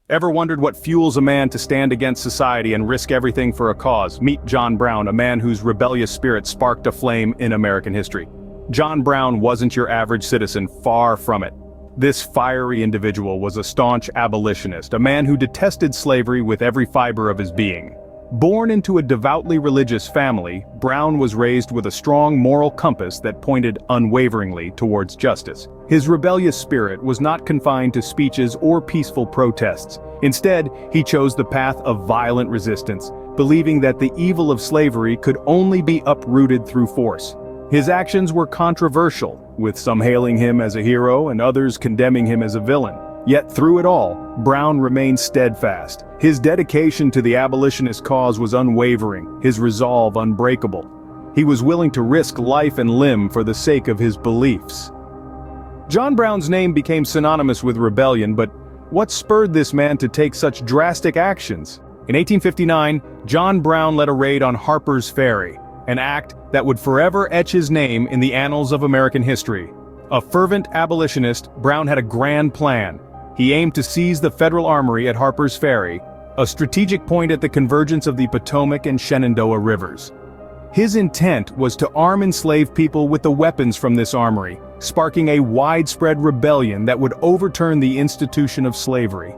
Ever wondered what fuels a man to stand against society and risk everything for a cause? Meet John Brown, a man whose rebellious spirit sparked a flame in American history. John Brown wasn't your average citizen, far from it. This fiery individual was a staunch abolitionist, a man who detested slavery with every fiber of his being. Born into a devoutly religious family, Brown was raised with a strong moral compass that pointed unwaveringly towards justice. His rebellious spirit was not confined to speeches or peaceful protests. Instead, he chose the path of violent resistance, believing that the evil of slavery could only be uprooted through force. His actions were controversial, with some hailing him as a hero and others condemning him as a villain. Yet through it all, Brown remained steadfast. His dedication to the abolitionist cause was unwavering, his resolve unbreakable. He was willing to risk life and limb for the sake of his beliefs. John Brown's name became synonymous with rebellion, but what spurred this man to take such drastic actions? In 1859, John Brown led a raid on Harper's Ferry, an act that would forever etch his name in the annals of American history. A fervent abolitionist, Brown had a grand plan. He aimed to seize the federal armory at Harper's Ferry, a strategic point at the convergence of the Potomac and Shenandoah rivers. His intent was to arm enslaved people with the weapons from this armory, sparking a widespread rebellion that would overturn the institution of slavery.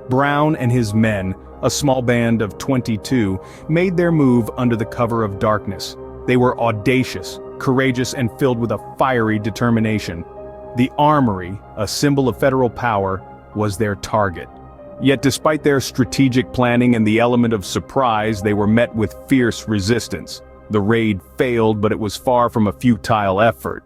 Brown and his men, a small band of 22, made their move under the cover of darkness. They were audacious, courageous, and filled with a fiery determination. The armory, a symbol of federal power, was their target. Yet despite their strategic planning and the element of surprise, they were met with fierce resistance. The raid failed, but it was far from a futile effort.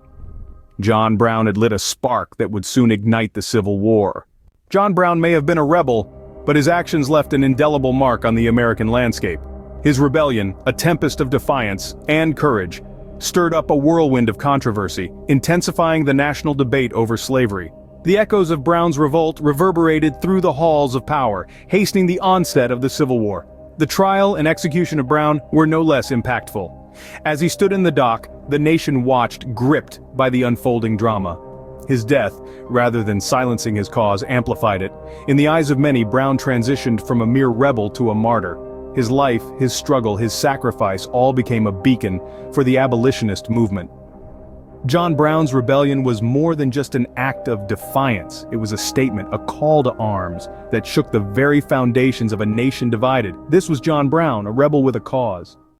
John Brown had lit a spark that would soon ignite the Civil War. John Brown may have been a rebel, but his actions left an indelible mark on the American landscape. His rebellion, a tempest of defiance and courage, stirred up a whirlwind of controversy, intensifying the national debate over slavery. The echoes of Brown's revolt reverberated through the halls of power, hastening the onset of the Civil War. The trial and execution of Brown were no less impactful. As he stood in the dock, the nation watched, gripped by the unfolding drama. His death, rather than silencing his cause, amplified it. In the eyes of many, Brown transitioned from a mere rebel to a martyr. His life, his struggle, his sacrifice all became a beacon for the abolitionist movement. John Brown's rebellion was more than just an act of defiance. It was a statement, a call to arms, that shook the very foundations of a nation divided. This was John Brown, a rebel with a cause.